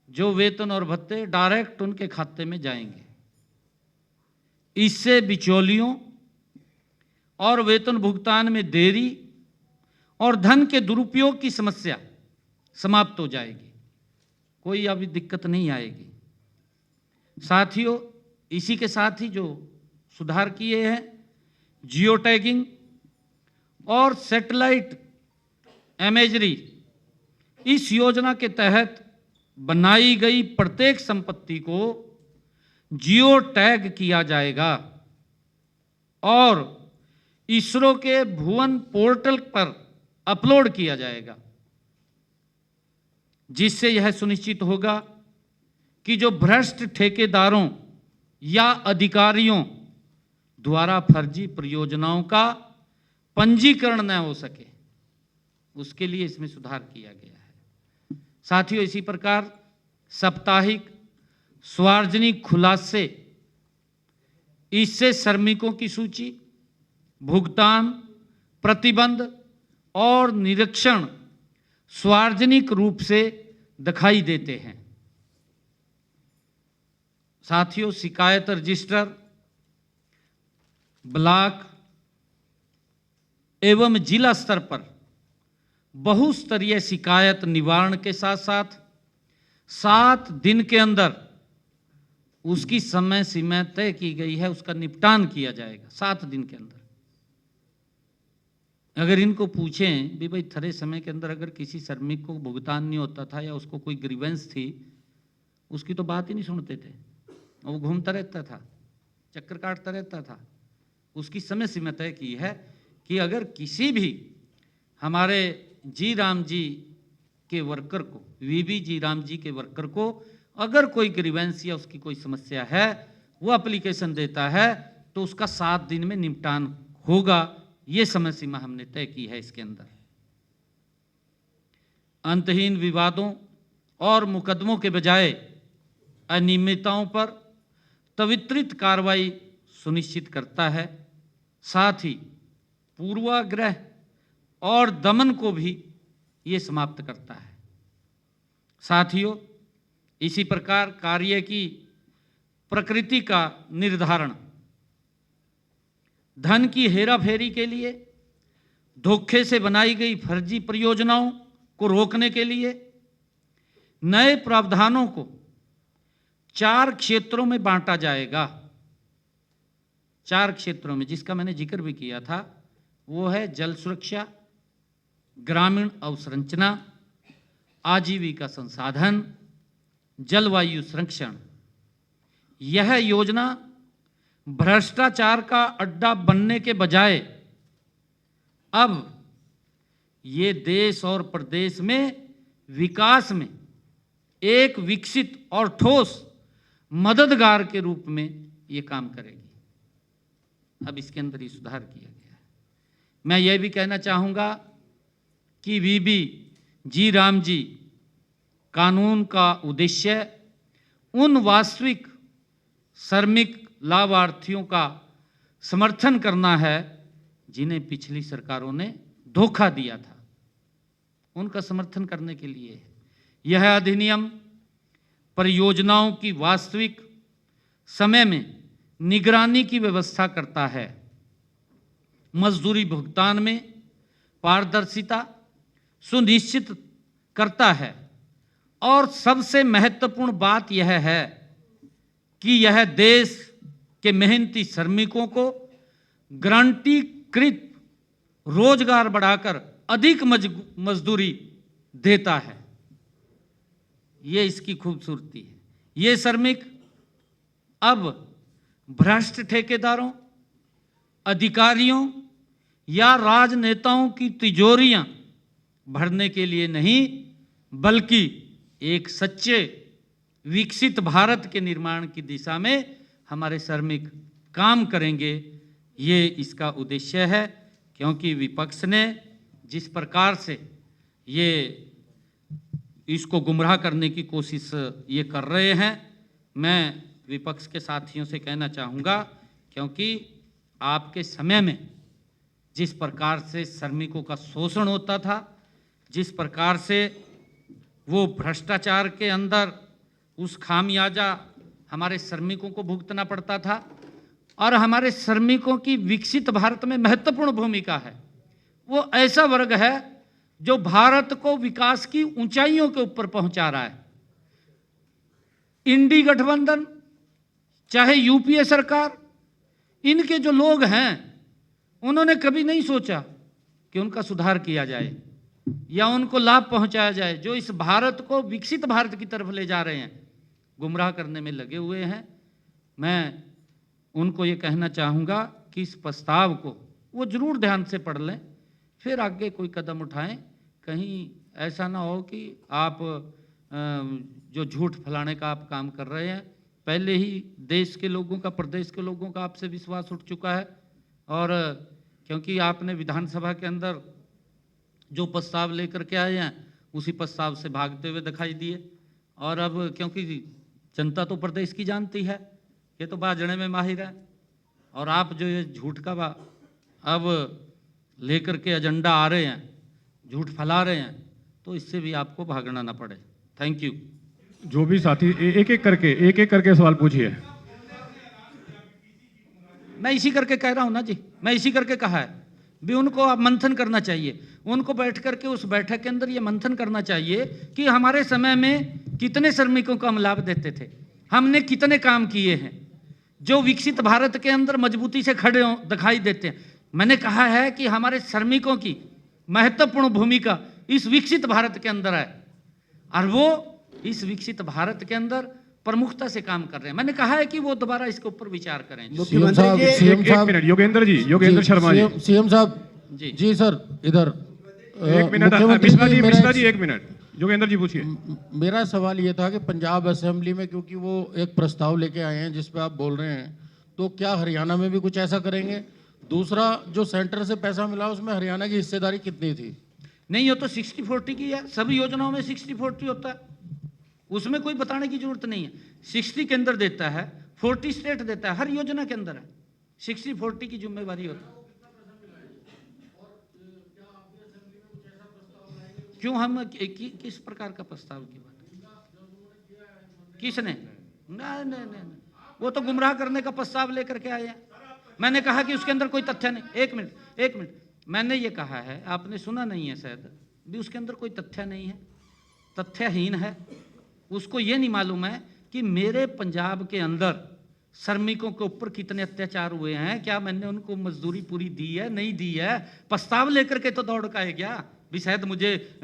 जो वेतन और भत्ते डायरेक्ट उनके खाते में जाएंगे। इससे बिचौलियों और वेतन भुगतान में देरी और धन के दुरुपयोग की समस्या समाप्त हो जाएगी, कोई अभी दिक्कत नहीं आएगी। साथियों, इसी के साथ ही जो सुधार किए हैं, जियो टैगिंग और सैटेलाइट इमेजरी, इस योजना के तहत बनाई गई प्रत्येक संपत्ति को जियो टैग किया जाएगा और इसरो के भुवन पोर्टल पर अपलोड किया जाएगा, जिससे यह सुनिश्चित होगा कि जो भ्रष्ट ठेकेदारों या अधिकारियों द्वारा फर्जी परियोजनाओं का पंजीकरण न हो सके, उसके लिए इसमें सुधार किया गया है। साथियों, इसी प्रकार साप्ताहिक सार्वजनिक खुलासे, इससे श्रमिकों की सूची, भुगतान, प्रतिबंध और निरीक्षण सार्वजनिक रूप से दिखाई देते हैं। साथियों, शिकायत रजिस्टर, ब्लॉक एवं जिला स्तर पर बहुस्तरीय शिकायत निवारण के साथ साथ 7 दिन के अंदर उसकी समय सीमा तय की गई है, उसका निपटान किया जाएगा 7 दिन के अंदर। अगर इनको पूछें भी भाई थोड़े समय के अंदर अगर किसी श्रमिक को भुगतान नहीं होता था या उसको कोई ग्रीवेंस थी, उसकी तो बात ही नहीं सुनते थे, वो घूमता रहता था, चक्कर काटता रहता था। उसकी समय सीमा तय की है कि अगर किसी भी हमारे जी राम जी के वर्कर को, वीबी जी राम जी के वर्कर को अगर कोई ग्रीवेंस या उसकी कोई समस्या है, वो एप्लीकेशन देता है तो उसका 7 दिन में निपटान होगा। ये समय सीमा हमने तय की है इसके अंदर। अंतहीन विवादों और मुकदमों के बजाय अनियमितताओं पर त्वरित कार्रवाई सुनिश्चित करता है, साथ ही पूर्वाग्रह और दमन को भी ये समाप्त करता है। साथियों, इसी प्रकार कार्य की प्रकृति का निर्धारण, धन की हेराफेरी के लिए, धोखे से बनाई गई फर्जी परियोजनाओं को रोकने के लिए नए प्रावधानों को 4 क्षेत्रों में बांटा जाएगा। 4 क्षेत्रों में, जिसका मैंने जिक्र भी किया था, वो है जल सुरक्षा, ग्रामीण अवसंरचना, आजीविका संसाधन, जलवायु संरक्षण। यह योजना भ्रष्टाचार का अड्डा बनने के बजाय अब ये देश और प्रदेश में विकास में एक विकसित और ठोस मददगार के रूप में ये काम करेगी। अब इसके अंदर ही सुधार किया गया है। मैं ये भी कहना चाहूँगा कि वीबी जी राम जी कानून का उद्देश्य उन वास्तविक श्रमिक लाभार्थियों का समर्थन करना है जिन्हें पिछली सरकारों ने धोखा दिया था, उनका समर्थन करने के लिए है। यह अधिनियम परियोजनाओं की वास्तविक समय में निगरानी की व्यवस्था करता है, मजदूरी भुगतान में पारदर्शिता सुनिश्चित करता है और सबसे महत्वपूर्ण बात यह है कि यह देश के मेहनती श्रमिकों को गारंटीकृत रोजगार बढ़ाकर अधिक मजदूरी देता है। ये इसकी खूबसूरती है। ये श्रमिक अब भ्रष्ट ठेकेदारों, अधिकारियों या राजनेताओं की तिजोरियां भरने के लिए नहीं, बल्कि एक सच्चे विकसित भारत के निर्माण की दिशा में हमारे श्रमिक काम करेंगे। ये इसका उद्देश्य है। क्योंकि विपक्ष ने जिस प्रकार से ये इसको गुमराह करने की कोशिश ये कर रहे हैं, मैं विपक्ष के साथियों से कहना चाहूँगा, क्योंकि आपके समय में जिस प्रकार से श्रमिकों का शोषण होता था, जिस प्रकार से वो भ्रष्टाचार के अंदर उस खामियाजा हमारे श्रमिकों को भुगतना पड़ता था, और हमारे श्रमिकों की विकसित भारत में महत्वपूर्ण भूमिका है। वो ऐसा वर्ग है जो भारत को विकास की ऊंचाइयों के ऊपर पहुंचा रहा है। इंडी गठबंधन चाहे यूपीए सरकार, इनके जो लोग हैं उन्होंने कभी नहीं सोचा कि उनका सुधार किया जाए या उनको लाभ पहुंचाया जाए। जो इस भारत को विकसित भारत की तरफ ले जा रहे हैं, गुमराह करने में लगे हुए हैं। मैं उनको ये कहना चाहूँगा कि इस प्रस्ताव को वो जरूर ध्यान से पढ़ लें, फिर आगे कोई कदम उठाएं। कहीं ऐसा ना हो कि आप जो झूठ फैलाने का आप काम कर रहे हैं, पहले ही देश के लोगों का, प्रदेश के लोगों का आपसे विश्वास उठ चुका है। और क्योंकि आपने विधानसभा के अंदर जो प्रस्ताव लेकर के आए हैं, उसी प्रस्ताव से भागते हुए दिखाई दिए। और अब क्योंकि जनता तो प्रदेश की जानती है, ये तो बाजने में माहिर है, और आप जो ये झूठ का अब लेकर के एजेंडा आ रहे हैं, झूठ फैला रहे हैं, तो इससे भी आपको भागना ना पड़े। Thank you. जो भी साथी एक एक करके सवाल पूछिए। मैं इसी करके कह रहा हूं ना जी, मैं इसी करके कहा है भी उनको आप मंथन करना चाहिए। उनको बैठ करके उस बैठक के अंदर ये मंथन करना चाहिए कि हमारे समय में कितने श्रमिकों को हम लाभ देते थे, हमने कितने काम किए हैं जो विकसित भारत के अंदर मजबूती से खड़े दिखाई देते हैं। मैंने कहा है कि हमारे श्रमिकों की महत्वपूर्ण भूमिका इस विकसित भारत के अंदर है, और वो इस विकसित भारत के अंदर प्रमुखता से काम कर रहे हैं। मैंने कहा है कि वो दोबारा इसके ऊपर विचार करें। एक मिनट, योगेंद्र शर्मा जी। सीएम साहब जी सर, इधर एक मिनट, मिश्रा जी एक मिनट। योगेंद्र जी पूछिए। मेरा सवाल ये था कि पंजाब असेंबली में क्योंकि वो एक प्रस्ताव लेके आए हैं जिस पे आप बोल रहे हैं, तो क्या हरियाणा में भी कुछ ऐसा करेंगे? दूसरा, जो सेंटर से पैसा मिला उसमें हरियाणा की हिस्सेदारी कितनी थी? नहीं, हो तो 60-40 की है। सभी योजनाओं में 60-40 होता है, उसमें कोई बताने की जरूरत नहीं है। 60 केंद्र देता है, 40 स्टेट देता है, हर योजना के अंदर है 60-40 की जिम्मेवारी होती है। क्यों हम किस प्रकार का प्रस्ताव की बात? किसने? नहीं, वो तो गुमराह करने का प्रस्ताव लेकर के आए हैं। मैंने कहा कि उसके अंदर कोई तथ्य नहीं। एक मिनट, मैंने ये कहा है, आपने सुना नहीं है शायद भी, उसके अंदर कोई तथ्य नहीं है, तथ्यहीन है। उसको ये नहीं मालूम है कि मेरे पंजाब के अंदर श्रमिकों के ऊपर कितने अत्याचार हुए हैं, क्या मैंने उनको मजदूरी पूरी दी है, नहीं दी है। प्रस्ताव लेकर के तो दौड़ का है क्या? भी शायद मुझे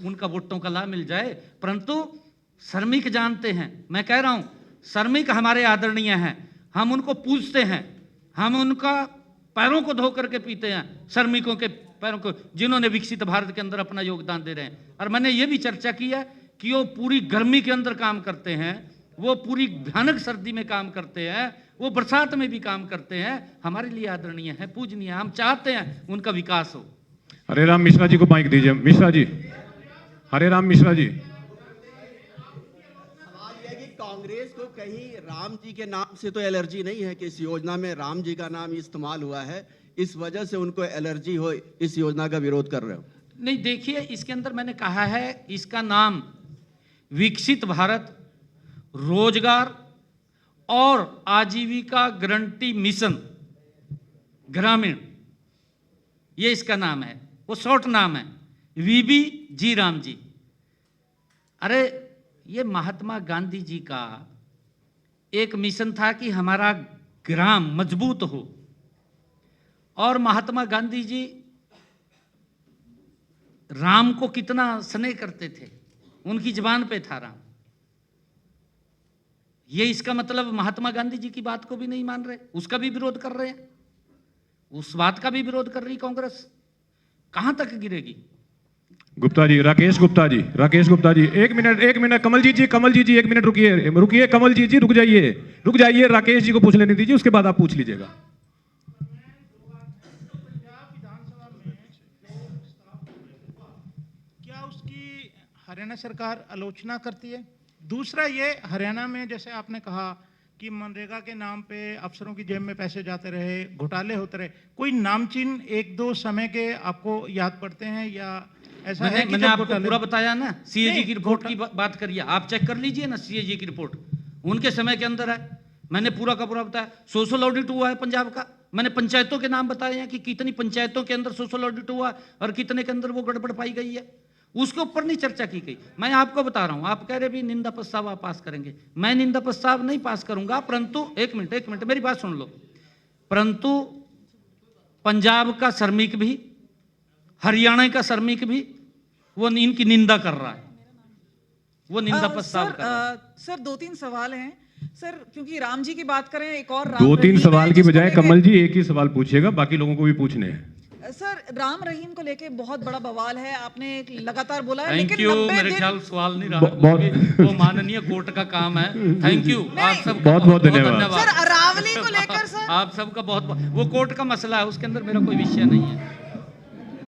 उनका वोटों का लाभ मिल जाए, परंतु श्रमिक जानते हैं, मैं कह रहा हूं श्रमिक हमारे आदरणीय हैं, हम उनको पूजते हैं, हम उनका पैरों को धो करके पीते हैं, श्रमिकों के पैरों को, जिन्होंने विकसित भारत के अंदर अपना योगदान दे रहे हैं। और मैंने ये भी चर्चा की है कि वो पूरी गर्मी के अंदर काम करते हैं, वो पूरी भयानक सर्दी में काम करते हैं, वो बरसात में भी काम करते हैं, हमारे लिए आदरणीय है, पूजनीय, हम चाहते हैं उनका विकास हो। हरे राम मिश्रा जी को माइक दीजिए। मिश्रा जी, हरे राम मिश्रा जी। सवाल यह है कि कांग्रेस को कहीं राम जी के नाम से तो एलर्जी नहीं है कि इस योजना में राम जी का नाम इस्तेमाल हुआ है, इस वजह से उनको एलर्जी हो, इस योजना का विरोध कर रहे हो? नहीं, देखिए इसके अंदर मैंने कहा है इसका नाम विकसित भारत, रोजगार और आजीविका गारंटी मिशन ग्रामीण, ये इसका नाम है, वो शॉर्ट नाम है, वीबी जी राम जी। अरे ये महात्मा गांधी जी का एक मिशन था कि हमारा ग्राम मजबूत हो, और महात्मा गांधी जी राम को कितना स्नेह करते थे, उनकी जुबान पे था राम। ये इसका मतलब महात्मा गांधी जी की बात को भी नहीं मान रहे, उसका भी विरोध कर रहे हैं, उस बात का भी विरोध कर रही कांग्रेस, कहां तक गिरेगी? गुप्ता जी, राकेश गुप्ता जी, राकेश गुप्ता जी, एक मिनट, कमलजीत जी, एक मिनट रुकिए, कमलजीत जी रुक जाइए, राकेश जी को पूछ लेने दीजिए, उसके बाद आप पूछ लीजिएगा। क्या उसकी हरियाणा सरकार आलोचना करती है? दूसरा ये, हरियाणा में जैसे आपने कहा कि मनरेगा के नाम पे अफसरों की जेब में पैसे जाते रहे, घोटाले होते रहे, कोई नामचीन एक दो समय के आपको याद पड़ते हैं या ऐसा है कि मैंने जब आपको घोटाले- पूरा बताया ना, सीएजी नहीं, की रिपोर्ट की बात करिए, आप चेक कर लीजिए ना सीएजी की रिपोर्ट, उनके समय के अंदर है, मैंने पूरा का पूरा बताया। सोशल ऑडिट हुआ है पंजाब का, मैंने पंचायतों के नाम बताए हैं कि कितनी पंचायतों के अंदर सोशल ऑडिट हुआ और कितने के अंदर वो गड़बड़ पाई गई है, उसके ऊपर नहीं चर्चा की गई। मैं आपको बता रहा हूं, आप कह रहे भी निंदा प्रस्ताव आप पास करेंगे, मैं निंदा प्रस्ताव नहीं पास करूंगा, परंतु एक मिनट मेरी बात सुन लो, परंतु पंजाब का श्रमिक भी, हरियाणा का श्रमिक भी वो इनकी निंदा कर रहा है, वो निंदा प्रस्ताव कर रहा है। सर 2-3 सवाल हैं सर, क्योंकि राम जी की बात करें, एक और राम 2-3 रहीम सवाल है, की जिसको बजाय लेके- कमल जी एक ही सवाल पूछिएगा, बाकी लोगों को भी पूछने हैं। सर राम रहीम को लेके बहुत बड़ा बवाल है, आपने लगातार बोला है, थैंक लेकिन यू, 90 मेरे दिन ख्याल सवाल नहीं रहा, बहुत- क्योंकि वो माननीय कोर्ट का काम है। थैंक यू, आप सबका बहुत धन्यवाद। सर अरावली को लेकर सर आप सबका बहुत, वो कोर्ट का मसला है, उसके अंदर मेरा कोई विषय नहीं है।